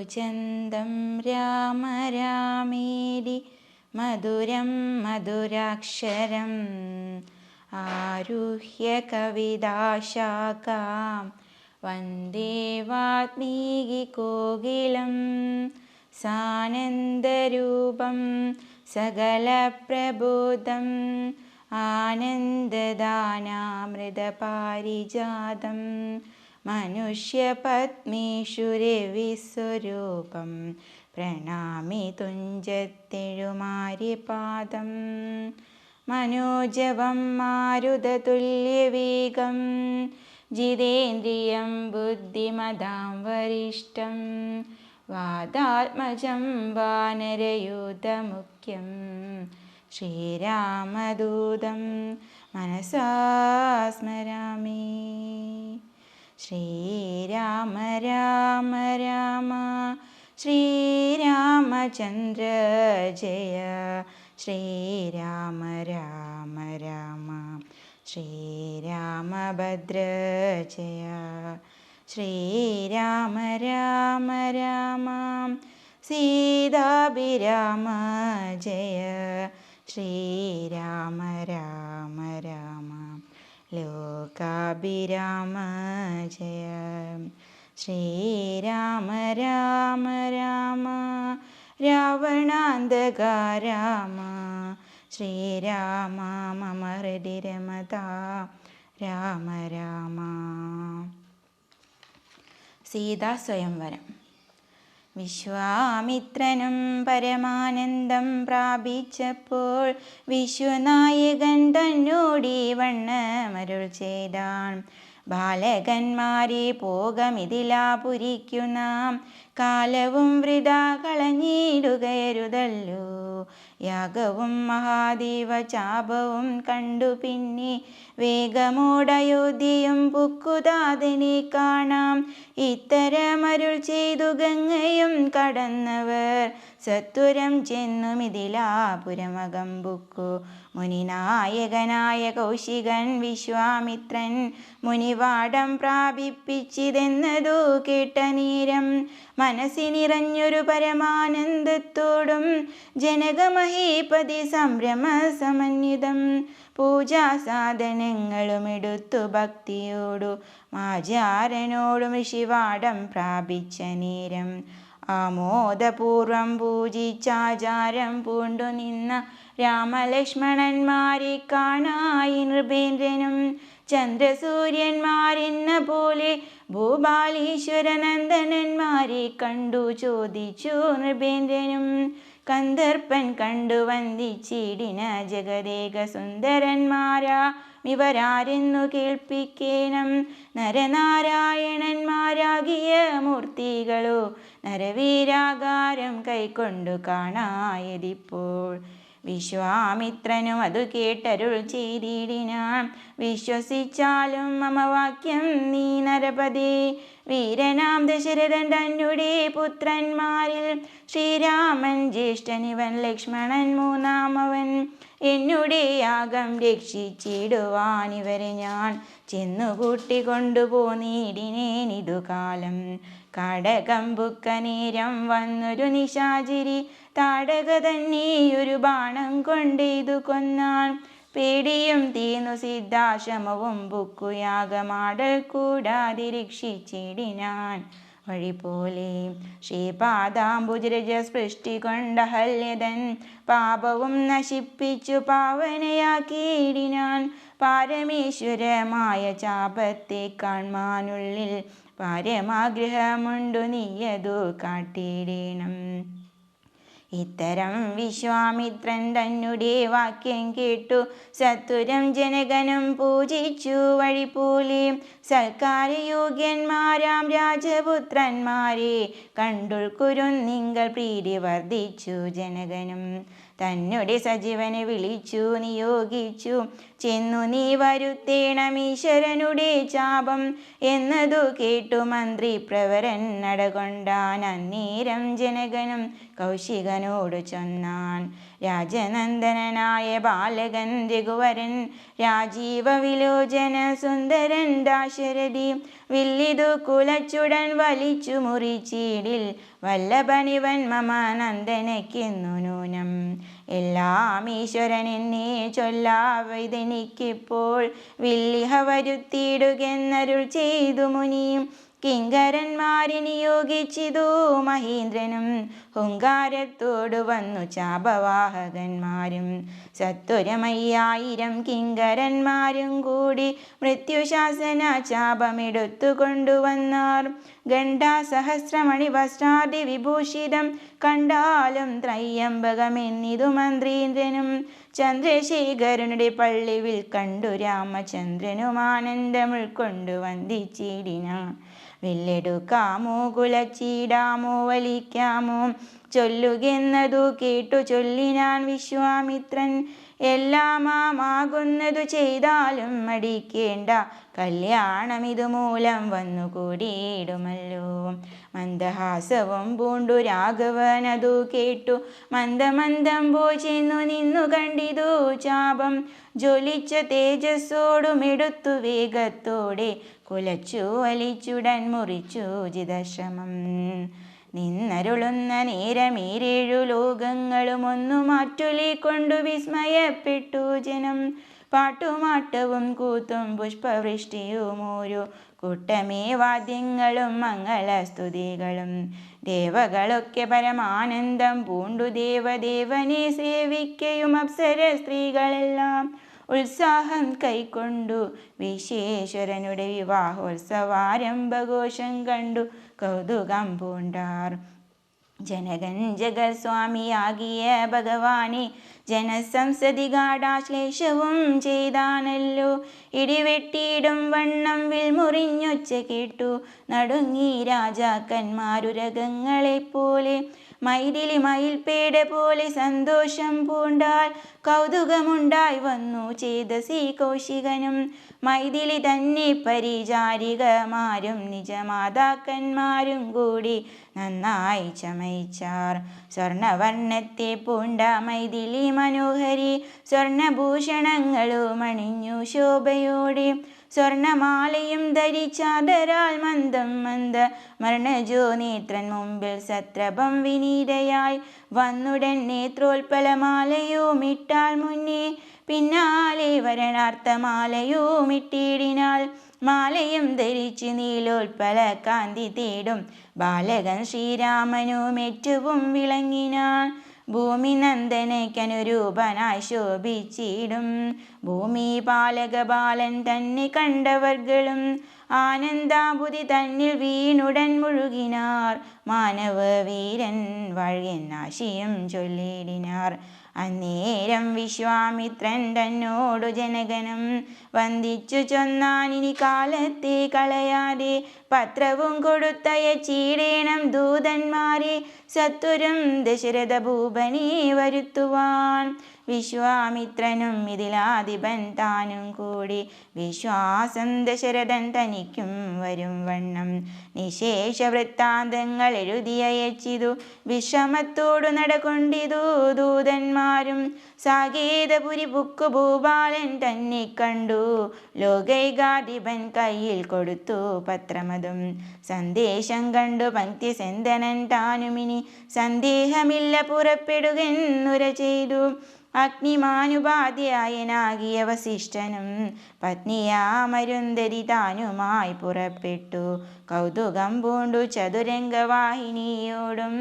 കൂജന്തം രാമ രാമേതി മധുരം മധുരാക്ഷരം ആരുഹ്യ കവിതാശാഖാം വന്ദേ വാൽമീകികോകിലം സാനന്ദരൂപം സകലപ്രബോധം ആനന്ദദാനാമൃതപാരിജാതം മനുഷ്യപത്മീഷുരവിസ്വരൂപം പ്രണാമി തുഞ്ചത്തെഴുമാരിപാദം മനോജവം മാരുതതുല്യവേഗം ജിതേന്ദ്രിയം ബുദ്ധിമതാം വരിഷ്ഠം വാതാത്മജം വാനരയൂഥമുഖ്യം ശ്രീരാമദൂതം മനസാ സ്മരാമി. ശ്രീരാമ രാമ രാമ ശ്രീരാമചന്ദ്ര ജയ ശ്രീരാമ രാമ രാമ ശ്രീരാമഭദ്ര ജയ ശ്രീരാമ രാമ രാമ സീതാഭിരാമ ജയ ശ്രീരാമ രാമ രാമ ലോകാഭിരാമ ജയ ശ്രീരാമ രാമ രാമ രാവണാന്തക രാമ ശ്രീരാമ മമ ഹൃദി രമതാ രാമ രാമ. സീതാ സ്വയംവരം. വിശ്വാമിത്രനും പരമാനന്ദം പ്രാപിച്ചപ്പോൾ വിശ്വനായകൻ തന്നോടി വണ്ണമരുൾ ചെയ്താൻ. ബാലകന്മാരെ പോകമിതിലാപുരിക്കു നാം കാലവും വൃഥാ കളഞ്ഞിടുകയരുതല്ലോ. യാഗവും മഹാദേവ ചാപവും കണ്ടു പിന്നെ വേഗമോടയോധ്യയും പുക്കുതാതനെ കാണാം. ഇത്തരമരുൾ ചെയ്തു ഗംഗയും കടന്നവർ സത്വരം ചെന്നു മിഥിലാപുരമകം ബുക്കു. മുനിനായകനായ കൗശികൻ വിശ്വാമിത്രൻ മുനിവാടം പ്രാപിപ്പിച്ചിതെന്നതു കേട്ട നേരം മനസ്സിനിറഞ്ഞൊരു പരമാനന്ദത്തോടും ജനകമഹീപതി സംഭ്രമ സമന്വിതം പൂജാസാധനങ്ങളും എടുത്തു ഭക്തിയോടു ആചാരനോടും ഋഷിവാടം പ്രാപിച്ച നേരം ആമോദപൂർവം പൂജിച്ചാചാരം പൂണ്ടു നിന്ന രാമലക്ഷ്മണന്മാരെ കാണായി നൃപേന്ദ്രനും ചന്ദ്രസൂര്യന്മാരെന്ന പോലെ ഭൂപാലീശ്വരനന്ദനന്മാരെ കണ്ടു ചോദിച്ചു നൃപേന്ദ്രനും. കന്ദർപ്പൻ കണ്ടു വന്ദിച്ചിടിന ജഗദേക സുന്ദരന്മാരാ ഇവരാരെന്നു കേൾപ്പിക്കേണം. നരനാരായണന്മാരാകിയ മൂർത്തികളോ നരവീരാകാരം കൈക്കൊണ്ടു കാണായതിപ്പോൾ. വിശ്വാമിത്രനും അതു കേട്ടരുൾ ചെയ്തിടിനാൻ. വിശ്വസിച്ചാലും മമ വാക്യം നീ നരപതേ. വീരനാം ദശരഥൻ തന്നെ പുത്രന്മാരിൽ ശ്രീരാമൻ ജ്യേഷ്ഠനിവൻ ലക്ഷ്മണൻ മൂന്നാമവൻ. എന്നുടെ യാഗം രക്ഷിച്ചിടുവാനിവരെ ഞാൻ ചെന്നുകൂട്ടിക്കൊണ്ടുപോന്നിടിനേനിതു കാലം. കടകമ്പുക്ക നേരം വന്നൊരു നിശാചരി താടക തന്നെയൊരു ബാണം കൊണ്ടെയ്തു കൊന്നാൻ. പേടിയും തീർന്നു സിദ്ധാശ്രമവും ബുക്കുയാഗമാടൽ കൂടാതെ രക്ഷിച്ചിടിനാൻ വഴി പോലെ. ശ്രീപാദാംബുജരജ സൃഷ്ടി കൊണ്ട ഹല്യതൻ പാപവും നശിപ്പിച്ചു പാവനയാക്കിയിടിനാൻ. പാരമേശ്വരമായ ചാപത്തെ കാൺമാനുള്ളിൽ പാരമാഗ്രഹമുണ്ടു നീയതു കാട്ടിയിടേണം. ഇത്തരം വിശ്വാമിത്രൻ തന്നെ വാക്യം കേട്ടു സത്വരം ജനകനും പൂജിച്ചു വഴിപോലെ. സൽക്കാരയോഗ്യന്മാരാം രാജപുത്രന്മാരെ കണ്ടുൾക്കുരുന്നിങ്കൽ പ്രീതി വർദ്ധിച്ചു ജനകനും. തന്നെ സജീവനെ വിളിച്ചു നിയോഗിച്ചു ചെന്നു നീ വരുത്തേണം ഈശ്വരനുടെ ചാപം എന്നതു കേട്ടു മന്ത്രി പ്രവരൻ നടകൊണ്ടാൻ. അന്നേരം ജനകനും കൗശികനോട് ചൊന്നാൻ. രാജനന്ദനായ ബാലകൻ രഘുവരൻ, രാജീവ വിലോചന സുന്ദരൻ ദാശരഥി, വില്ലിതു കുലച്ചുടൻ വലിച്ചു മുറിച്ചീടിൽ, വല്ലഭനിവൻ മമ നന്ദനയ്ക്കെന്നു നൂനം. എല്ലാം ഈശ്വരൻ എന്നേ ചൊല്ലാവതെനിക്കിപ്പോൾ, വില്ലിഹ വരുത്തിയിടുകെന്നരുൾ ചെയ്തു മുനിയും. കിങ്കരന്മാരെ നിയോഗിച്ചിതു മഹീന്ദ്രനും, ഹുങ്കാരത്തോടു വന്നു ചാപവാഹകന്മാരും. സത്വരമയ്യായിരം കിങ്കരന്മാരും കൂടി മൃത്യുശാസന ചാപമെടുത്തു കൊണ്ടുവന്നാർ. ഗണ്ഡാസഹസ്രമണി വസ്ത്രാദി വിഭൂഷിതം കണ്ടാലും ത്രയ്യംബകമെന്നിതു മന്ത്രീന്ദ്രനും. ചന്ദ്രശേഖരനുടെ പള്ളിവിൽ കണ്ടു രാമചന്ദ്രനും ആനന്ദം ഉൾക്കൊണ്ടു വന്ദിച്ചിടിനാൻ. വില്ലെടുക്കാമോ കുലച്ചിടാമോ വലിക്കാമോ ചൊല്ലുകെന്നതു കേട്ടു ചൊല്ലിനാൻ വിശ്വാമിത്രൻ. എല്ലാമാകുന്നതു ചെയ്താലും മടിക്കേണ്ട, കല്യാണമിതു മൂലം വന്നു കൂടിയിടുമല്ലോ. മന്ദഹാസവും പൂണ്ടു രാഘവനതു കേട്ടു മന്ദമന്ദം പോയി ചെന്നു നിന്നു കണ്ടിതു ചാപം. ജ്വലിച്ച തേജസ്സോടുമെടുത്തു വേഗത്തോടെ കുലച്ചു വലിച്ചുടൻ മുറിച്ചു ജിതശ്രമം. നിന്നരുളുന്ന നേരമീരേഴു ലോകങ്ങളും ഒന്നു മാറ്റൊലിക്കൊണ്ടു വിസ്മയപ്പെട്ടു ജനം. പാട്ടുമാട്ടവും കൂത്തും പുഷ്പവൃഷ്ടിയും ഓരോ കൂട്ടമേ വാദ്യങ്ങളും മംഗളസ്തുതികളും. ദേവകളൊക്കെ പരമാനന്ദം പൂണ്ടു ദേവദേവനെ സേവിക്കയും അപ്സര സ്ത്രീകളെല്ലാം ഉത്സാഹം കൈക്കൊണ്ടു വിശ്വേശ്വരനുടെ വിവാഹോത്സവാരംഭഘോഷം കണ്ടു കൗതുകം പൂണ്ടാർ. ജനകൻ ജഗസ്വാമിയാകിയ ഭഗവാനെ ജനസംസതി ഗാഢാശ്ലേഷവും ചെയ്താനല്ലോ. ഇടിവെട്ടിയിടും വണ്ണം വിൽമുറിഞ്ഞൊച്ച കേട്ടു നടുങ്ങി രാജാക്കന്മാരുരകങ്ങളെപ്പോലെ. മൈഥിലി മയിൽപേട പോലെ സന്തോഷം പൂണ്ടാൽ കൗതുകമുണ്ടായി വന്നു ചേതസി കൗശികനും. മൈഥിലി തന്നെ പരിചാരികമാരും നിജമാതാക്കന്മാരും കൂടി നന്നായി ചമയിച്ചാർ. സ്വർണവർണ്ണത്തെ പൂണ്ട മൈഥിലി മനോഹരി സ്വർണഭൂഷണങ്ങളും അണിഞ്ഞു ശോഭയോടെ. സ്വർണമാലയും ധരിച്ചാദരാൽ മന്ദം മന്ദ മർണജോ നേത്രൻ മുമ്പിൽ സത്രപം വിനീതയായി വന്നുടൻ നേത്രോൽപലമാലയും ഇട്ടാൽ മുന്നേ. പിന്നാലെ വരണാർത്ഥമാലയും ഇട്ടിടിനാൽ. മാലയും ധരിച്ച് നീലോൽപല കാന്തി തേടും ബാലകൻ ശ്രീരാമനും ഏറ്റവും വിളങ്ങിനാൻ. ഭൂമി നന്ദനയ്ക്കനുരൂപനായി ശോഭിച്ചിടും ഭൂമി പാലക ബാലൻ തന്നെ കണ്ടവർകളും ആനന്ദാബുധി തന്നിൽ വീണുടൻ മുഴുകിനാർ. മാനവ വീരൻ വാഴ്കെന്നാശിയും ചൊല്ലിടിനാർ. അന്നേരം വിശ്വാമിത്രൻ തന്നോടു ജനകനും വന്ദിച്ചു ചൊന്നാനിനി കാലത്തെ കളയാതെ പത്രവും കൊടുത്തയച്ചിടേണം ദൂതന്മാരെ സത്വരം ദശരഥ ഭൂപനെ വരുത്തുവാൻ. വിശ്വാമിത്രനും ഇതിലാധിപൻ താനും കൂടി വിശ്വാസം ദശരഥൻ തനിക്കും വരും വണ്ണം നിശേഷ വൃത്താന്തങ്ങൾ എഴുതിയയച്ചിതു. വിശ്രമത്തോടു നടകൊണ്ടിതു ദൂതന്മാരും. സാകേതപുരി പുക്കു ഭൂപാലൻ തന്നെ കണ്ടു ലോകൈകാധിപൻ കയ്യിൽ കൊടുത്തു പത്രമതും. സന്ദേശം കണ്ടു പങ്ക്തി സെന്തനൻ താനുമിനി സന്ദേഹമില്ല പുറപ്പെടുകെന്നുര ചെയ്തു. അഗ്നിമാനുപാധ്യായനാകിയ വസിഷ്ഠനും പത്നിയാമരുന്ധതി താനുമായി പുറപ്പെട്ടു. കൗതുകം പൂണ്ടു ചതുരംഗവാഹിനിയോടും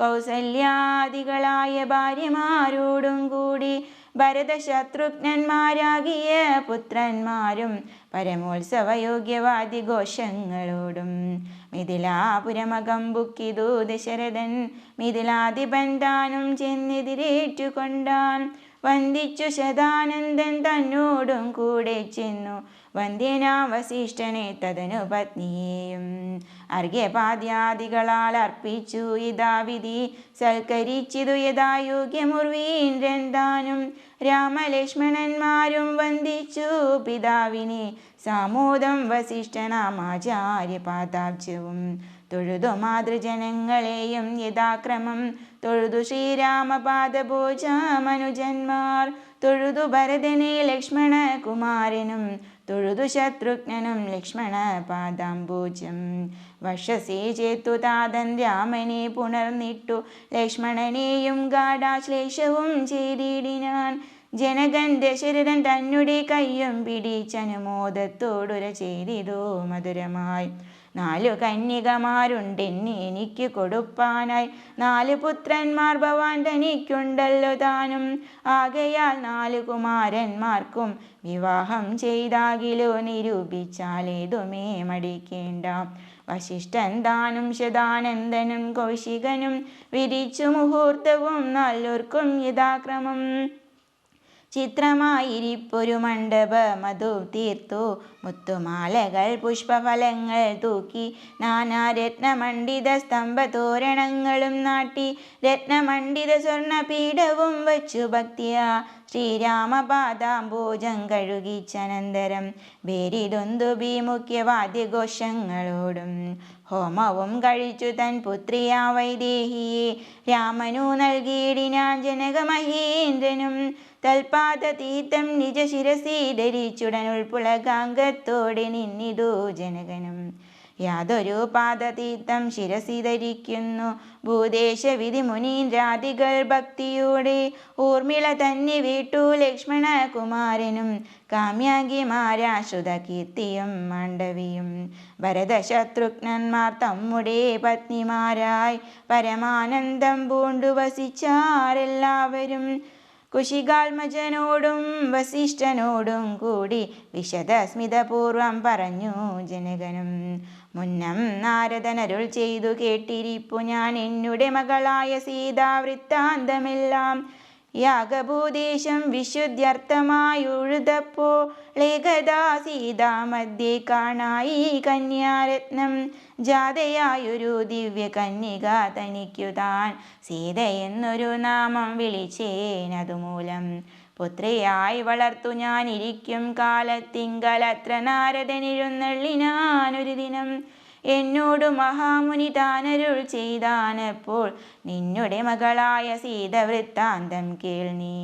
കൗസല്യാദികളായ ഭാര്യമാരോടും കൂടി ഭരതശത്രുഘ്നന്മാരാകിയ പുത്രന്മാരും പരമോത്സവയോഗ്യവാദ്യഘോഷങ്ങളോടും മിഥിലാപുരമകം ബുക്കിതു ദശരഥൻ. മിഥിലാധിപൻ താനും ചെന്നെതിരേറ്റുകൊണ്ടാൻ. വന്ദിച്ചു ശതാനന്ദൻ തന്നോടും കൂടെ ചെന്നു വന്ധ്യനാം വസിഷ്ഠനെ തതനു പത്നിയെയും. അർഘ്യപാദ്യാദികളാൽ അർപ്പിച്ചു യഥാവിധി സൽക്കരിച്ചിതു യഥായോഗ്യമുർവീന്ദ്രൻ താനും. രാമലക്ഷ്മണന്മാരും വന്ദിച്ചു പിതാവിനെ സാമോദം വസിഷ്ഠനാമാചാര്യ പാദാബ്ജവും. തൊഴുതു മാതൃജനങ്ങളെയും യഥാക്രമം തൊഴുതു ശ്രീരാമപാദപൂജ മനുജന്മാർ. തൊഴുതു ഭരതനെ ലക്ഷ്മണ കുമാരനും തൊഴുതു ശത്രുഘ്നനും ലക്ഷ്മണ പാദാംബുജം. വക്ഷസേ ചേത്തു താതൻ രാമനെ പുണർന്നിട്ടു ലക്ഷ്മണനെയും ഗാഢാശ്ലേഷവും ചെയ്തിടിനാൻ. ജനകൻ ദശരഥൻ തന്നെ കയ്യും പിടിച്ചനുമോദത്തോടുര ചെയ്തിതു മധുരമായി. 4 കന്യകമാരുണ്ടെന്ന് എനിക്ക് കൊടുപ്പാനായി, 4 പുത്രന്മാർ ഭവാൻ തനിക്കുണ്ടല്ലോ താനും. ആകയാൽ 4 കുമാരന്മാർക്കും വിവാഹം ചെയ്താകിലോ നിരൂപിച്ചാലേതുമേ മടിക്കേണ്ട. വസിഷ്ഠൻ താനും ശതാനന്ദനും കൗശികനും വിരിച്ചു മുഹൂർത്തവും നല്ലൊർക്കും യഥാക്രമം. ചിത്രമായിരിപ്പൊരു മണ്ഡപമതു തീർത്തു, മുത്തുമാലകൾ പുഷ്പഫലങ്ങൾ തൂക്കി, നാനാരത്നമണ്ഡിത സ്തംഭതോരണങ്ങളും നാട്ടി, രത്നമണ്ഡിത സ്വർണപീഠവും വച്ചു ഭക്തിയാ ശ്രീരാമപാദാംബോജം കഴുകിച്ചനന്തരം ഭേരിദുന്ദുഭി മുഖ്യവാദ്യഘോഷങ്ങളോടും ഹോമവും കഴിച്ചു തൻ പുത്രിയാ വൈദേഹിയെ രാമനു നൽകിയിടിനാൻ ജനകമഹേന്ദ്രനും. തൽപാദതീർത്ഥം നിജ ശിരസി ധരിച്ചുടനുൾപുളകാംഗത്തോടെ നിന്നിതു ജനകനും. യാതൊരു പാദതീർത്ഥം ശിരസി ധരിക്കുന്നു ഭൂദേശ വിധി മുനീന്ദ്രാദികൾ ഭക്തിയോടെ. ഊർമിള തന്നെ വീട്ടു ലക്ഷ്മണ കുമാരനും കാമ്യാംഗിമാരാശ്രുത കീർത്തിയും മാണ്ഡവിയും. ഭരത ശത്രുഘ്നന്മാർ തമ്മുടെ പത്നിമാരായി പരമാനന്ദം പൂണ്ടു വസിച്ചാരെല്ലാവരും. കുശികാത്മജനോടും വസിഷ്ഠനോടും കൂടി വിശദസ്മിതപൂർവം പറഞ്ഞു ജനകനും. മുന്നം നാരദനരുൾ ചെയ്തു കേട്ടിരിപ്പു ഞാൻ എന്നുടെ മകളായ സീതാവൃത്താന്തമെല്ലാം. യാഗഭൂദേശം വിശുദ്ധ്യർത്ഥമായുഴുതപ്പോളേകദാ സീതാ മധ്യേ കാണായി കന്യാരത്നം. ജാതയായൊരു ദിവ്യ കന്യക തനിക്കു താൻ സീത എന്നൊരു നാമം വിളിച്ചേനതുമൂലം. പുത്രിയായി വളർത്തു ഞാനിരിക്കും കാലത്തിങ്കലത്ര നാരദനെഴുന്നള്ളിനാനൊരു ദിനം. എന്നോടു മഹാമുനി താനരുൾ ചെയ്താനപ്പോൾ നിന്നുടെ മകളായ സീത വൃത്താന്തം കേൾനീ.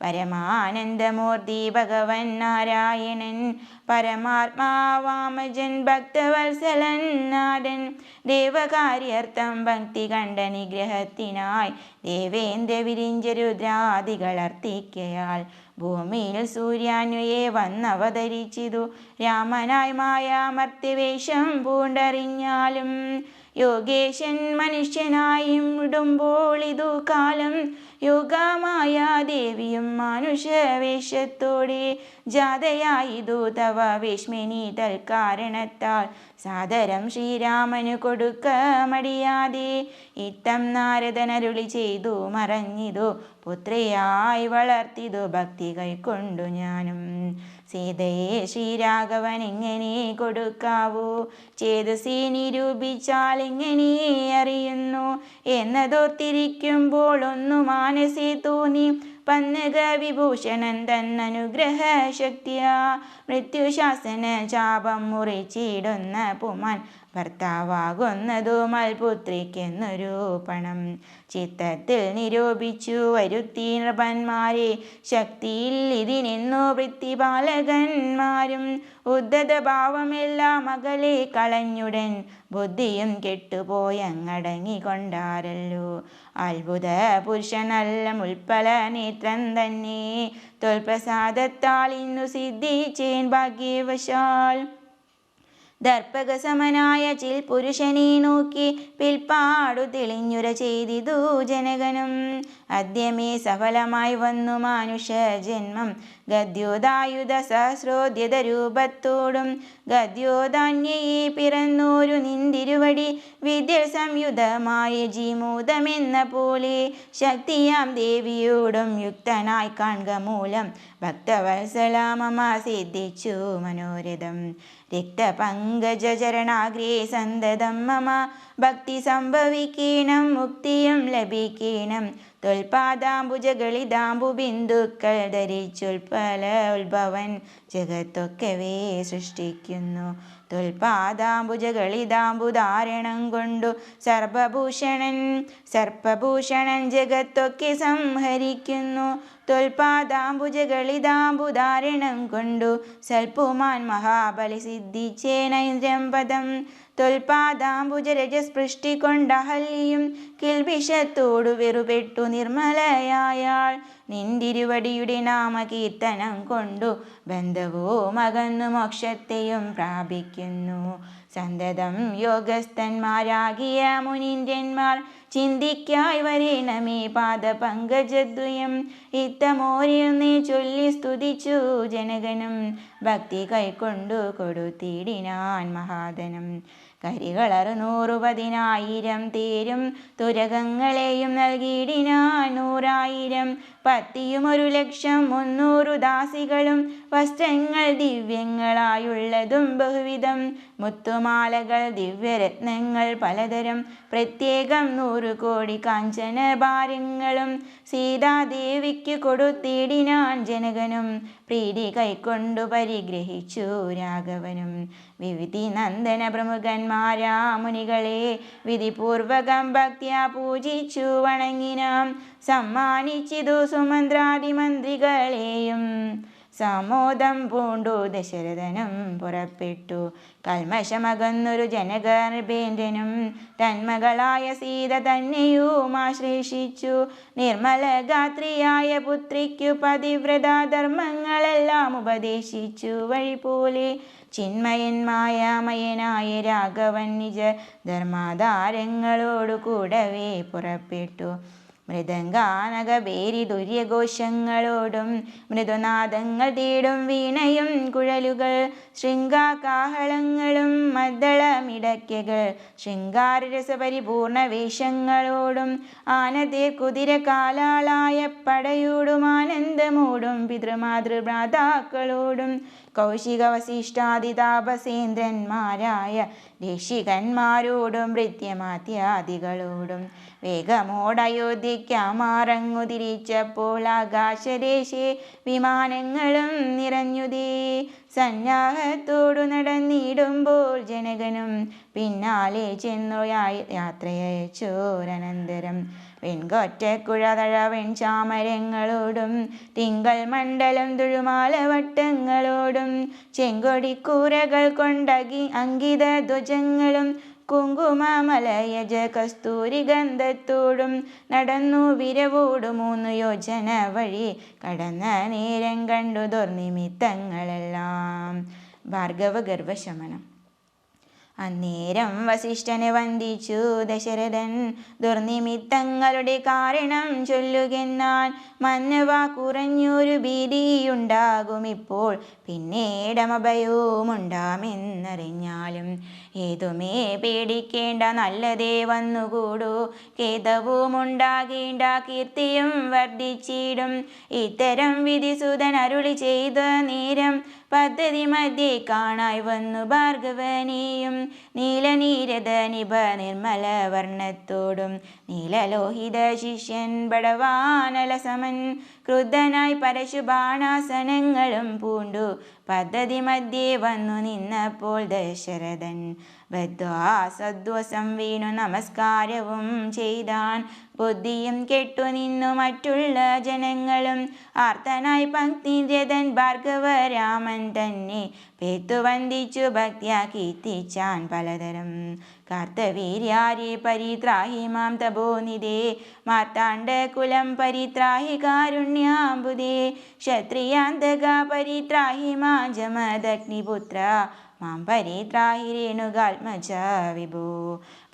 പരമാനന്ദമൂർത്തി ഭഗവൻ നാരായണൻ പരമാത്മാവാമജൻ ഭക്തവത്സലൻ നാഥൻ. ദേവകാര്യർത്ഥം ഭക്തി കണ്ട നിഗ്രഹത്തിനായി ദേവേന്ദ്ര വിരിഞ്ച രുദ്രാദികൾ അർത്ഥിക്കയാൽ ഭൂമിയിൽ സൂര്യാന്വയെ വന്നവതരിച്ചിതു രാമനായി മായാമർത്യവേഷം പൂണ്ടറിഞ്ഞാലും. യോഗേശൻ മനുഷ്യനായും ഇടുമ്പോൾ ഇതു കാലം യോഗമായാദേവിയും മാനുഷവേഷത്തോടെ ജാതയായിതു തവ വേശ്മിനി തൽക്കാരണത്താൽ സാദരം ശ്രീരാമനു കൊടുക്ക മടിയാതെ. ഇത്തം നാരദനരുളി ചെയ്തു മറഞ്ഞിതു പുത്രിയായി വളർത്തിതു ഭക്തി കൈക്കൊണ്ടു ഞാനും. സീതയെ ശ്രീരാഘവൻ എങ്ങനെ കൊടുക്കാവൂ ചേതസി നിരൂപിച്ചാൽ എങ്ങനെ അറിയുന്നു എന്നതോർത്തിരിക്കുമ്പോൾ ഒന്നു മാനസേ തോന്നി. പന്നക വിഭൂഷണൻ തന്നനുഗ്രഹ ശക്തിയാ മൃത്യുശാസന ചാപം മുറിച്ചിടുന്ന പുമാൻ ഭർത്താവാകുന്നതു മൽപുത്രിക്കെന്നൊരു പണം. ചിത്തത്തിൽ നിരൂപിച്ചു വരുത്തി നൃപന്മാരെ ശക്തിയിൽ ഇതിനെന്നു വൃത്തിപാലകന്മാരും. ഉദ്ധത ഭാവമെല്ലാം അകലെ കളഞ്ഞുടൻ ബുദ്ധിയും കെട്ടുപോയങ്ങടങ്ങിക്കൊണ്ടാരല്ലോ. അത്ഭുത പുരുഷനല്ല മുൽപ്പല നേത്രം തന്നെ തൊൽപ്രസാദത്താൽ ഇന്നു സിദ്ധിച്ചേൻ ഭാഗ്യവശാൽ. ദർപ്പകസമനായ ചിൽ പുരുഷനെ നോക്കി പിൽപ്പാടു തെളിഞ്ഞുര ചെയ്തിതു ജനകനും. അദ്യമേ സഫലമായി വന്നു മാനുഷ ജന്മം ഗദ്യോദായുധ സഹസ്രോദ്യത രൂപത്തോടും. ഗദ്യോദാന്യയെ പിറന്നോരു നിന്തിരുവടി വിദ്യ സംയുതമായ ജീമൂതമെന്ന പോലെ ശക്തിയാം ദേവിയോടും യുക്തനായി കാൺക മൂലം ഭക്തവത്സല മമ സിദ്ധിച്ചു മനോരഥം. രക്തപങ്കജ ചരണാഗ്രേ സന്തതം മമ ഭക്തി സംഭവിക്കണം മുക്തിയും ലഭിക്കണം തൊൽപാദാംബുജഗളിതാംബു ബിന്ദുക്കൾ ധരിച്ചുൽപ്പല ഉത്ഭവൻ ജഗത്തൊക്കവേ സൃഷ്ടിക്കുന്നു. തൊൽപാദാംബുജഗളിതാംബുധാരണം കൊണ്ടു സർപ്പഭൂഷണൻ ജഗത്തൊക്കെ സംഹരിക്കുന്നു. തൊൽപാദാംബുജഗളിതാംബുധാരണം കൊണ്ടു സൽപുമാൻ മഹാബലി സിദ്ധിച്ചേനൈന്ദ്രം പദം. തൊൽപാദാംബുജരജസ്പൃഷ്ടി കൊണ്ടഹല്യയും കിൽബിഷത്തോടു വെറുപെട്ടു നിർമ്മലയായാൾ. നിന്തിരുവടിയുടെ നാമകീർത്തനം കൊണ്ടു ബന്ധവും അകന്നു മോക്ഷത്തെയും പ്രാപിക്കുന്നു. സന്തതം യോഗസ്ഥന്മാരാകിയ മുനീന്ദ്രന്മാർ ചിന്തിക്കായി വരേണമേ പാദപങ്കജദ്വയം. ഇത്തമോരിയൊന്നേ ചൊല്ലി സ്തുതിച്ചു ജനകനും ഭക്തി കൈക്കൊണ്ടു കൊടുത്തിടിനാൻ മഹാധനം. കരികൾ610,000 തേരും തുരകങ്ങളെയും നൽകിയിടിനാൻ 100,000. പത്തിയും 1,00,300 ദാസികളും വസ്ത്രങ്ങൾ ദിവ്യങ്ങളായുള്ളതും ബഹുവിധം. മുത്തുമാലകൾ ദിവ്യരത്നങ്ങൾ പലതരം പ്രത്യേകം 100 കോടി കാഞ്ചന ഭാരങ്ങളും സീതാദേവിക്ക് കൊടുത്തിടിനാൻ ജനകനും പ്രീതി കൈക്കൊണ്ടു പരിഗ്രഹിച്ചു രാഘവനും. വിവിധി നന്ദന പ്രമുഖന്മാരാ മുനികളെ വിധിപൂർവകം ഭക്ത്യാ പൂജിച്ചു വണങ്ങിനാം. സമ്മാനിച്ചിതു സുമന്ത്രാദിമന്ത്രികളെയും സമോദം പൂണ്ടു ദശരഥനും പുറപ്പെട്ടു. കൽമഷമകന്നൊരു ജനകർഭേന്ദ്രനും തന്മകളായ സീത തന്നെയും ആശ്ലേഷിച്ചു. നിർമ്മല ഗാത്രിയായ പുത്രിക്കു പതിവ്രത ധർമ്മങ്ങളെല്ലാം ഉപദേശിച്ചു വഴിപോലെ. ചിന്മയൻ മായാമയനായ രാഘവൻ നിജ ധർമാധാരങ്ങളോടു കൂടവേ പുറപ്പെട്ടു. മൃദംഗാനകബേരി ദുര്യഘോഷങ്ങളോടും മൃദുനാദങ്ങൾ തേടും വീണയും കുഴലുകൾ ശൃംഗാകാഹളങ്ങളും മദ്ദളമിടയ്ക്കകൾ ശൃംഗാരരസപരിപൂർണ വേഷങ്ങളോടും ആനതേർ കുതിര കാലാളായ പടയോടും ആനന്ദമോടും പിതൃമാതൃഭ്രാതാക്കളോടും കൗശിക വസിഷ്ഠാദി താപസേന്ദ്രന്മാരായ ഋഷികന്മാരോടും ഭൃത്യമാത്യാദികളോടും വേഗമോടയോധ്യയ്ക്കാമാറങ്ങു തിരിച്ചപ്പോൾ ആകാശദേശേ വിമാനങ്ങളും നിറഞ്ഞുതേ. സന്നാഹത്തോടു നടന്നിടുമ്പോൾ ജനകനും പിന്നാലെ ചെന്നു യാത്രയച്ചോരനന്തരം വെൺകൊറ്റക്കുഴതഴ വെൺചാമരങ്ങളോടും തിങ്കൾ മണ്ഡലം തുഴുമാലവട്ടങ്ങളോടും ചെങ്കൊടിക്കൂരകൾ കൊണ്ടകി അങ്കിത ധ്വജങ്ങളും കുങ്കുമമലയജ കസ്തൂരി ഗന്ധത്തോടും നടന്നു വിരവോടു 3 യോജന വഴി കടന്ന നേരം കണ്ടു ദുർനിമിത്തങ്ങളെല്ലാം. ഭാർഗവഗർഭശമനം. അന്നേരം വസിഷ്ഠനെ വന്ദിച്ചു ദശരഥൻ ദുർനിമിത്തങ്ങളുടെ കാരണം ചൊല്ലുകെന്നാൻ. മന്നവാ കുറഞ്ഞൊരു ഭീതിയുണ്ടാകും ഇപ്പോൾ പിന്നീടമഭയവും ഉണ്ടാമെന്നറിഞ്ഞാലും ഏതുമേ പേടിക്കേണ്ട നല്ലതേ വന്നുകൂടൂ. ഖേദവും ഉണ്ടാകേണ്ട കീർത്തിയും വർദ്ധിച്ചിടും. ഇത്തരം വിധിസുതൻ അരുളി ചെയ്ത നേരം പദ്ധതി മധ്യേ കാണായി വന്നു ഭാർഗവനെയും. നീലനീരത നിഭ നിർമ്മല വർണ്ണത്തോടും നീലലോഹിത ശിഷ്യൻ ബടവാനലസമൻ ക്രുദ്ധനായി പരശുബാണാസനങ്ങളും പൂണ്ടു പദ്ധതി മധ്യേ വന്നു നിന്നപ്പോൾ ദശരഥൻ ബദ്ധ്വാസദ്വസം വീണു നമസ്കാരവും ചെയ്താൻ. ബുദ്ധിയും കെട്ടു നിന്നു മറ്റുള്ള ജനങ്ങളും ആർത്തനായി പങ്ക്തിരഥൻ ഭാർഗവരാമൻ തന്നെ പേത്തു വന്ദിച്ചു ഭക്ത്യാ കീർത്തിച്ചാൻ പലതരം. കാർത്തവീര്യാരി പരിത്രാഹി മാം തപോനിധേ മാർത്താണ്ഡ കുലം പരിത്രാഹി കാരുണ്യാംബുദേ ക്ഷത്രിയാന്തക പരിത്രാഹി മാ ജമദഗ്നിപുത്ര മാം പരിത്രാഹി രേണുകാത്മജ വിഭോ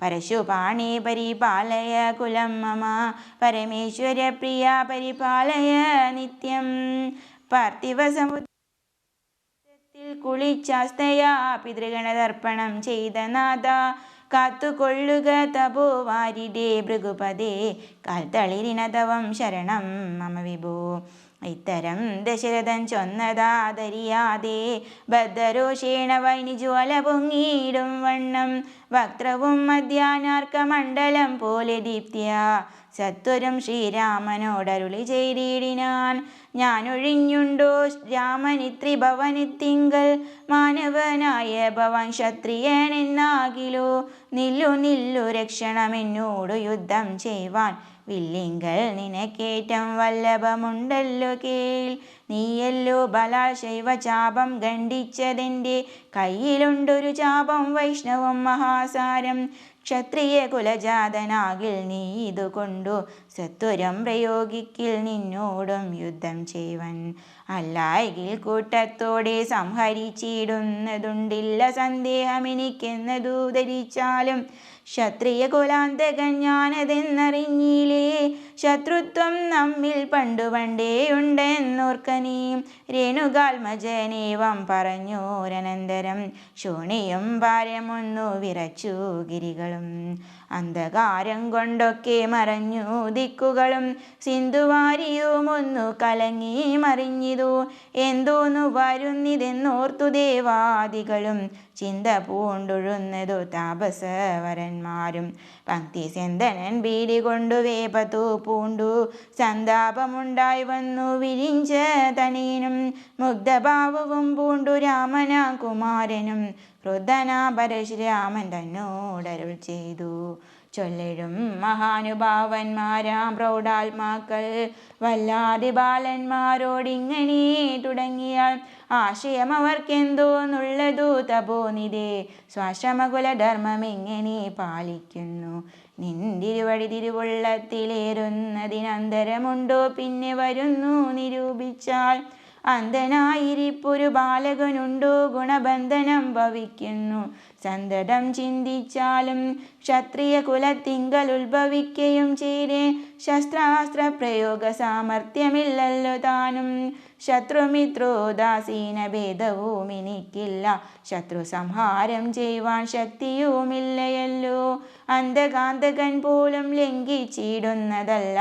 പരശുപാണി പരിപാലയ കുലം മമ പരമേശ്വര പ്രിയ പരിപാലയ നിത്യം. പാർത്ഥിവ സമുദ്രത്തിൽ കുളിച്ചാസ്തയാ പിതൃഗണതർപ്പണം ചെയ്ത നാഥ കാത്തുകൊള്ളുക തപോവാരിടേ ഭൃഗുപദേ കാൽത്തളിരിനതവം ശരണം മമ വിഭോ. ഇത്തരം ദശരഥൻ ചൊന്നതാദരിയാതെ ബദ്ധരോഷേണ വൈനിജ്വാല പൊങ്ങിയിടും വണ്ണം വക്രവും മധ്യാനാർക്കമണ്ഡലം പോലെ ദീപ്തിയ സത്വരം ശ്രീരാമനോടരുളി ചെയ്തിടിനാൻ. ഞാനൊഴിഞ്ഞുണ്ടോ രാമനിത്രിഭവനത്തിങ്കൽ മാനവനായ ഭവൻ ക്ഷത്രിയനെന്നാകിലോ നില്ലു നില്ലു രക്ഷണമെന്നോടു യുദ്ധം ചെയ്വാൻ വില്ലിങ്കൽ നിനക്കേറ്റം വല്ലഭമുണ്ടല്ലോ കേൾ. നീയല്ലോ ബലാൽ ശൈവചാപം ഖണ്ഡിച്ചതെൻ്റെ കയ്യിലുണ്ടൊരു ചാപം വൈഷ്ണവം മഹാസാരം. ക്ഷത്രിയ കുലജാതനാകിൽ നീ ഇതുകൊണ്ടു സത്വരം പ്രയോഗിക്കിൽ നിന്നോടും യുദ്ധം ചെയ്വൻ. അല്ലായെങ്കിൽ കൂട്ടത്തോടെ സംഹരിച്ചിടുന്നതുണ്ടില്ല സന്ദേഹമെനിക്കെന്നതു ധരിച്ചാലും. ക്ഷത്രിയ കുലാന്തകൻ ഞാനതെന്നറിഞ്ഞില്ലേ, ശത്രുത്വം നമ്മിൽ പണ്ടു പണ്ടേ ഉണ്ടെന്നോർക്കനീ. രേണുകാത്മജനേവം പറഞ്ഞോരനന്തരം ശോണിയും ഭാരമൊന്നു വിറച്ചു ഗിരികളും. അന്ധകാരം കൊണ്ടൊക്കെ മറഞ്ഞു ദിക്കുകളും സിന്ധുവാരിയും ഒന്നു കലങ്ങി മറിഞ്ഞിതു. എന്തോന്നു വരുന്നിതെന്നോർത്തു ദേവാദികളും ചിന്ത പൂണ്ടുഴുന്നതു താപസവരന്മാരും. പങ്ക്തി സെന്തനൻ ബീഡി കൊണ്ടു വേപത്തു പൂണ്ടു സന്താപമുണ്ടായി വന്നു വിരിഞ്ച തനീനും. മുഗ്ധഭാവവും പൂണ്ടു രാമനാ കുമാരനും ക്രുദ്ധനാ പരശുരാമൻ തന്നോടരുൾ ചെയ്തു. ചൊല്ലിടും മഹാനുഭാവന്മാരാം പ്രൗഢാത്മാക്കൾ വല്ലാതെ ബാലന്മാരോടിങ്ങനെ തുടങ്ങിയാൽ ആശയം അവർക്കെന്തോന്നുള്ളതു തപോനിധേ. സ്വാശ്രമകുലധർമ്മമെങ്ങനെ പാലിക്കുന്നു നിന്തിരുവടി തിരുവുള്ളത്തിലേറുന്നതിനന്തരമുണ്ടോ പിന്നെ വരുന്നു നിരൂപിച്ചാൽ. അന്ധനായിരിപ്പൊരു ബാലകനുണ്ടോ ഗുണബന്ധനം ഭവിക്കുന്നു സന്തതം ചിന്തിച്ചാലും. ക്ഷത്രിയ കുലത്തിങ്കൽ ഉത്ഭവിക്കയും ചെയ്തേ ശസ്ത്രാസ്ത്ര പ്രയോഗ സാമർഥ്യമില്ലല്ലോ താനും. ശത്രുമിത്രോദാസീന ഭേദവും എനിക്കില്ല, ശത്രു സംഹാരം ചെയ്യുവാൻ ശക്തിയുമില്ലയല്ലോ. അന്ധകാന്തകൻ പോലും ലംഘിച്ചിടുന്നതല്ല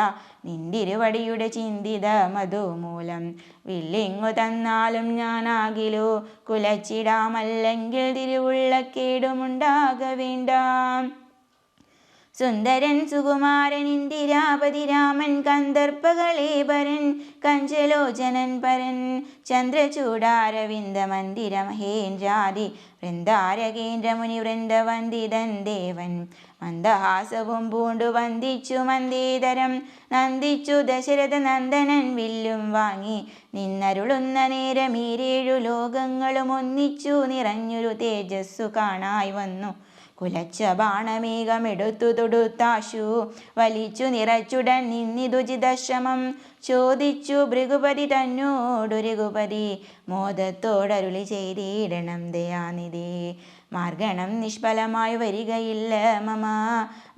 നിന്തിരുവടിയുടെ ചിന്തിത മധുമൂലം. വില്ലിങ്ങു തന്നാലും ഞാനാകിലോ കുലച്ചിടാമല്ലെങ്കിൽ തിരുവുള്ളക്കേടുമുണ്ടാക വേണ്ട. സുന്ദരൻ സുകുമാരൻ ഇന്ദിരാപതി രാമൻ കന്ദർപ്പകളേബരൻ കഞ്ചലോചനൻ പരൻ ചന്ദ്രചൂഡാരവിന്ദ മന്ദിര മഹേന്ദ്രാദി വൃന്ദാരകേന്ദ്ര മുനി വൃന്ദവന്ദിതൻ ദേവൻ. മന്ദഹാസവും പൂണ്ടു വന്ദിച്ചു മന്ദേതരം നന്ദിച്ചു ദശരഥ നന്ദനൻ വില്ലും വാങ്ങി നിന്നരുളുന്ന നേരം ഈരേഴു ലോകങ്ങളും ഒന്നിച്ചു നിറഞ്ഞൊരു തേജസ്സു കാണായി വന്നു. കുലച്ച ബാണമേഘമെടുത്തു തൊടുത്താശു വലിച്ചു നിറച്ചുടൻ നിന്നിതുചിതശ്രമം ചോദിച്ചു ഭൃഗുപതി തന്നോടു രഘുപതി മോദത്തോടരുളി ചെയ്തിടണം ദയാനിധി. മാർഗണം നിഷ്ഫലമായി വരികയില്ല മമ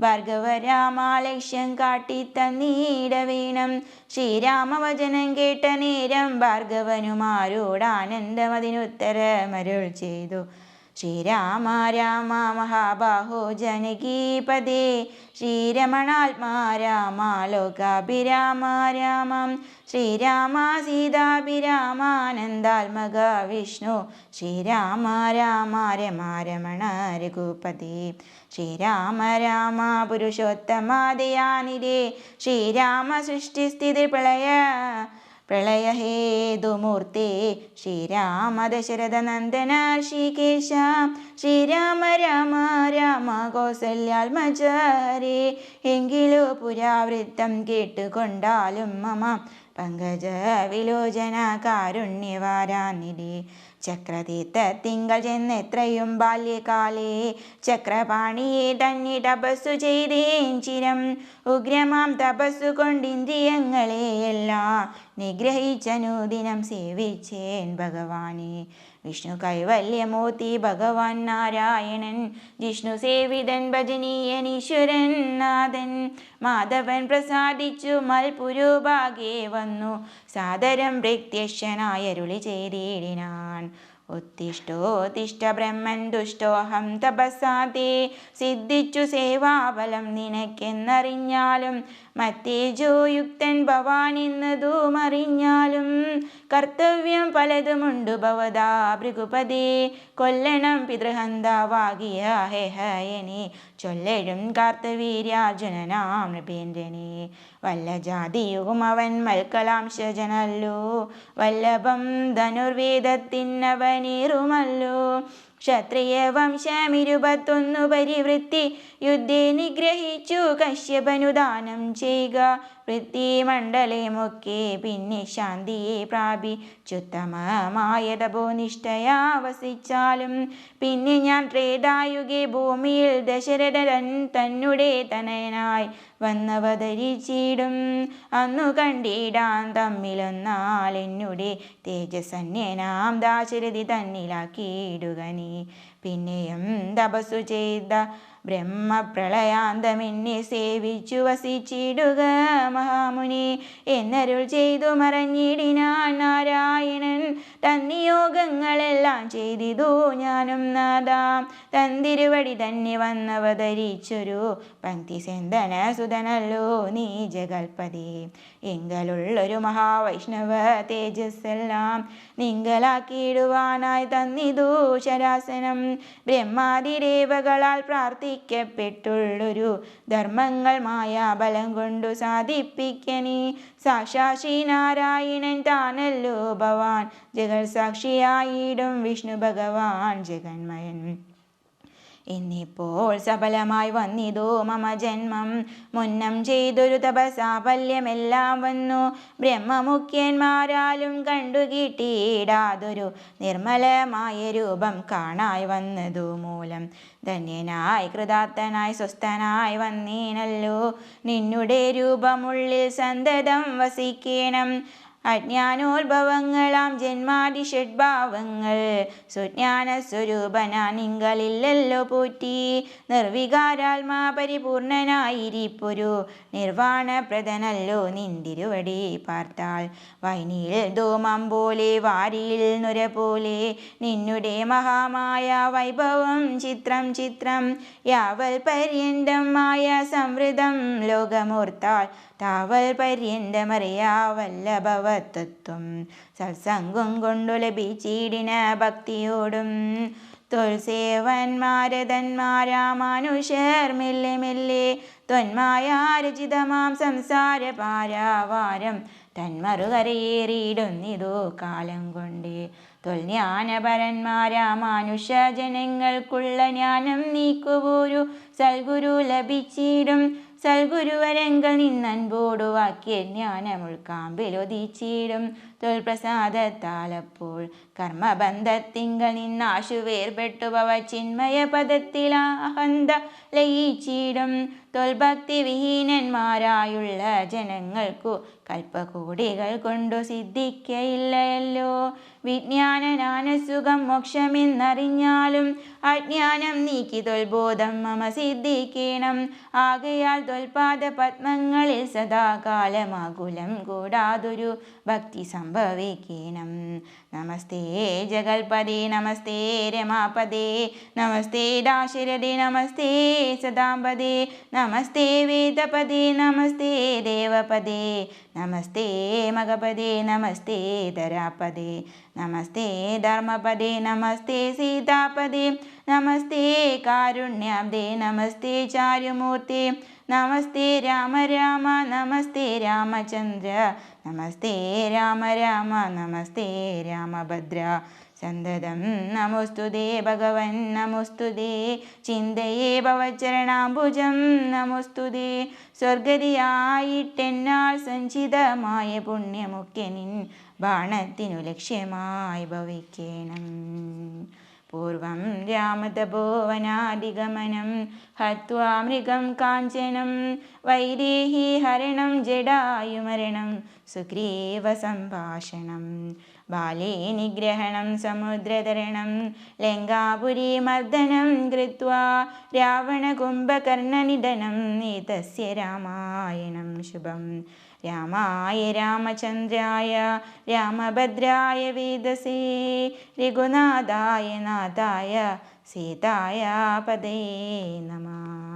ഭാർഗവരാമാലക്ഷ്യം കാട്ടിത്തന്നീട വേണം. ശ്രീരാമവചനം കേട്ട നേരം ഭാർഗവനുമാരോടാനന്ദമതിനുത്തരമരുൾ ചെയ്തു. ശ്രീരാമ രാമ മഹാബാഹോ ജനകീപദേ ശ്രീരമണാത്മാ രാമ ലോകാഭിരാമ രാമം. ശ്രീരാമ സീതാഭിരാമാനന്ദാത്മക വിഷ്ണു ശ്രീരാമ രാമ രമാരമണ രഘുപതി. ശ്രീരാമ രാമ പുരുഷോത്തമാദയാനിരേ ശ്രീരാമ സൃഷ്ടിസ്ഥിതി പ്രളയഹേതുമൂർത്തേ. ശ്രീരാമ ദശരഥ നന്ദന ഋഷികേശ ശ്രീരാമ രാമ രാമ കൗസല്യാത്മജാരേ. എങ്കിലോ പുരാവൃത്തം കേട്ടുകൊണ്ടാലും മമ പങ്കജ വിലോചന കാരുണ്യവാരാനിധി. ചക്രതീർത്ഥത്തിങ്കൽ ചെന്നെത്രയും ബാല്യകാലേ ചക്രപാണിയെ തന്നെ തപസ്സു ചെയ്തേൻ ചിരം. ഉഗ്രമാം തപസ്സു കൊണ്ടിന്ദ്രിയങ്ങളെയെല്ലാം നിഗ്രഹിച്ചനുദിനം സേവിച്ചേൻ ഭഗവാനെ. വിഷ്ണു കൈവല്യമൂർത്തി ഭഗവാൻ നാരായണൻ ജിഷ്ണു സേവിതൻ ഭജനീയനീശ്വരൻ നാഥൻ. മാധവൻ പ്രസാദിച്ചു മൽപുരുഭാഗേ വന്നു സാദരം പ്രത്യക്ഷനായരുളി ചെയ്തിടിനാൻ. ഉത്തിഷ്ഠോത്തിഷ്ഠ ബ്രഹ്മൻ ദുഷ്ടോഹം തപസാ തേ സിദ്ധിച്ചു സേവാഫലം നിനക്കെന്നറിഞ്ഞാലും മത്തേജോയുക്തൻ ഭവാനെന്നതും അറിഞ്ഞാലും കർത്തവ്യം പലതുമുണ്ടു ഭവതാ ഭൃഗുപതേ കൊല്ലണം പിതൃഹന്താവാകിയ ഹേഹയനെ ചൊല്ലഴും കാർത്തവീര്യാർജുനനാം നൃപേന്ദ്രനെ വല്ല ജാതിയും അവൻ മൽക്കലാംശജനല്ലോ വല്ലഭം ധനുർവേദത്തിനവനേറുമല്ലോ ക്ഷത്രിയ വംശം 21 പരിവൃത്തി യുദ്ധേ നിഗ്രഹിച്ചു കശ്യപനു ദാനം ചെയ്യുക വൃത്തിമണ്ഡലമൊക്കെ പിന്നെ ശാന്തിയെ പ്രാപിച്ചുത്തമമായ തപോനിഷ്ഠയാ വസിച്ചാലും പിന്നെ ഞാൻ ത്രേതായുഗേ ഭൂമിയിൽ ദശരഥൻ തന്നുടെ തനയനായി വന്നവതരിച്ചിടും അന്നു കണ്ടിടാൻ തമ്മിലൊന്നാൽ എന്നുടെ തേജസന്യനാം ദാശരഥി തന്നിലാക്കിയിടുക നീ പിന്നെയും തപസ്സു ചെയ്ത ബ്രഹ്മപ്രളയാന്തമെന്നെ സേവിച്ചു വസിച്ചിടുക മഹാമുനി എന്നരുൾ ചെയ്തു മറഞ്ഞിടിനാൻ നാരായണൻ തന്നിയോഗങ്ങളെല്ലാം ചെയ്തിതു ഞാനും നാദാം തന്തിരുവടി തന്നെ വന്നവതരിച്ചൊരു പങ്ക്തി സെന്തന സുതനല്ലോ നീ ജഗൽപതി എങ്കലുള്ളൊരു മഹാവൈഷ്ണവ തേജസ്സെല്ലാം നിങ്കലാക്കിയിടുവാനായി തന്നിതു ശരാസനം ബ്രഹ്മാതിദേവകളാൽ പ്രാർത്ഥിക്കപ്പെട്ടുള്ളൊരു ധർമ്മങ്ങൾ മായാബലം കൊണ്ടു സാധിപ്പിക്കനീ സാക്ഷാ ശ്രീനാരായണൻ താനല്ലോ ഭവാൻ ജഗൽ സാക്ഷിയായിടും വിഷ്ണു ഭഗവാൻ ജഗന്മയൻ ഇന്നിപ്പോൾ സഫലമായി വന്നിതോ മമ ജന്മം മുന്നം ചെയ്തൊരു തപസാഫല്യമെല്ലാം വന്നു ബ്രഹ്മമുഖ്യന്മാരാലും കണ്ടുകിട്ടിയിടാതൊരു നിർമ്മലമായ രൂപം കാണായി വന്നതു മൂലം ധന്യനായി കൃതാർത്ഥനായി സ്വസ്ഥനായി വന്നീനല്ലോ നിന്നുടെ രൂപമുള്ളിൽ സന്തതം വസിക്കണം അജ്ഞാനോത്ഭവങ്ങളാം ജന്മാദി ഷഡ്ഭാവങ്ങൾ സുജ്ഞാന സ്വരൂപനാ നിങ്ങളില്ലല്ലോ പോറ്റി നിർവികാരാത്മാ പരിപൂർണനായിരിപ്പൊരു നിർവാണപ്രദനല്ലോ നിന്തിരുവടി പാർത്താൽ വൈനിയിൽ ധൂമം പോലെ വാരിയിൽ നുര പോലെ നിന്നുടെ മഹാമായ വൈഭവം ചിത്രം ചിത്രം യാവൽ പര്യന്തം മായ സംവൃതം ലോകമോർത്താൽ താവൽ പര്യന്തമറിയാ വല്ലഭവതത്വം സത്സംഗം കൊണ്ടു ലഭിച്ചിടിന ഭക്തിയോടും തൊൽസേവന്മാരതന്മാരാ മനുഷ്യർ മെല്ലെ മെല്ലെ ത്വന്മായാരചിതമാം സംസാര പാരാവാരം തന്മറുകരയേറിയിടുന്നിതോ കാലം കൊണ്ടേ തൊൽജ്ഞാനപരന്മാരാ മനുഷ്യ ജനങ്ങൾക്കുള്ള ജ്ഞാനം നീക്കുവോരു സൽഗുരു ലഭിച്ചിടും സൽഗുരുവരങ്ങൾ നിന്നൻപോടു വാക്യ ജ്ഞാനമുൾക്കാമ്പിലൊതിച്ചിടും തൊൽപ്രസാദത്താലപ്പോൾ കർമ്മബന്ധത്തിങ്കൽ നിന്നാശു വേർപെട്ടു ഭവ ചിന്മയ പദത്തിലാഹന്ത ലയിച്ചിടും തൊൽഭക്തി വിഹീനന്മാരായുള്ള ജനങ്ങൾക്കു കൽപ്പകോടികൾ കൊണ്ടു സിദ്ധിക്കയില്ലയല്ലോ വിജ്ഞാനനാനസുഖം മോക്ഷമെന്നറിഞ്ഞാലും അജ്ഞാനം നീക്കി തൊൽബോധം മമ സിദ്ധിക്കണം ആകയാൽ തൊൽപാദ പത്മങ്ങളിൽ സദാകാലമാകുലം കൂടാതൊരു ഭക്തി സംഭവിക്കണം നമസ്തേ ജഗൽപദേ നമസ്തേ രമാപദേ നമസ്തേ ദാശരഥേ നമസ്തേ സദാംബദേ നമസ്തേ വേദപദേ നമസ്തേ ദേവപദേ നമസ്തേ മഗപദേ നമസ്തേ ധരാപദേ നമസ്തേ ധർമ്മപദേ നമസ്തേ സീതാപദേ നമസ്തേ കാരുണ്യാബ്ദേ നമസ്തേ ചാരുമൂർത്തേ നമസ്തേ രാമ രാമ നമസ്തേ രാമചന്ദ്ര നമസ്തേ രാമ രാമ നമസ്തേ രാമഭദ്ര സന്തതം നമോസ്തുതേ ഭഗവൻ നമോസ്തുതേ ചിന്തയേ ഭവചരണാംബുജം നമോസ്തുതേ സ്വർഗതിയായിട്ടെന്നാൽ സഞ്ചിതമായ പുണ്യമൊക്കെ നിൻ ബാണത്തിനു ലക്ഷ്യമായി ഭവിക്കണം പൂർവം രാമതപോവനാദിഗമനം ഹത്വാ മൃഗം കാഞ്ചനം വൈദേഹി ഹരണം ജടായുമരണം സുഗ്രീവ സംഭാഷണം ബാലേ നിഗ്രഹണം സമുദ്രതരണം ലങ്കാപുരി മർദ്ദനം കൃത്വാ രാവണകുംഭകർണനിധനം ഏതസ്യ രാമായണം ശുഭം രാമായ രാമചന്ദ്രായ രാമഭദ്രായ വേദസേ രഘുനാഥായ നാഥായ സീതായ പദേ നമഃ.